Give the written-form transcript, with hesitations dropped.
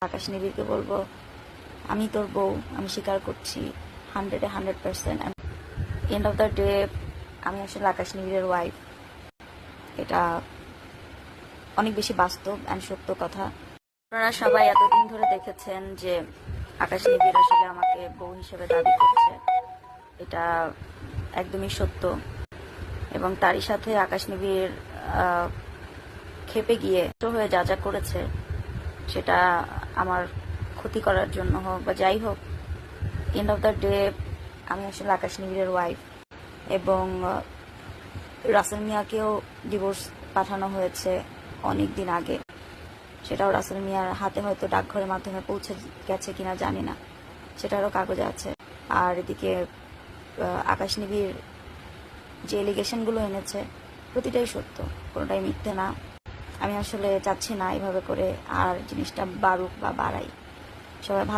আকাশ নিবিড়কে বলবো, আমি তোর বউ, আমি স্বীকার করছি 100% এন্ড অফ দ্য ডে আমি আসলে আকাশ নিবিড়ের ওয়াইফ। এটা অনেক বেশি বাস্তব অ্যান্ড সত্য কথা। আপনারা সবাই এতদিন ধরে দেখেছেন যে আকাশ নিবিড় আসলে আমাকে বউ হিসেবে দাবি করছে, এটা একদমই সত্য। এবং তারই সাথে আকাশ নিবিড় খেপে গিয়ে হয়ে যা যা করেছে সেটা আমার ক্ষতি করার জন্য হোক বা যাই হোক, এন্ড অফ দ্য ডে আমি আসলে আকাশ নিবিড়ের ওয়াইফ। এবং রাসেল মিয়াকেও ডিভোর্স পাঠানো হয়েছে অনেক দিন আগে, সেটাও রাসেল মিয়ার হাতে হয়তো ডাকঘরের মাধ্যমে পৌঁছে গেছে কিনা জানি না, সেটারও কাগজে আছে। আর এদিকে আকাশ নিবিড় যে এলিগেশনগুলো এনেছে প্রতিটাই সত্য, কোনোটাই মিথ্যে না। আমি আসলে চাচ্ছি না এভাবে করে আর জিনিসটা বাড়ুক বা বাড়াই। সবাই ভালো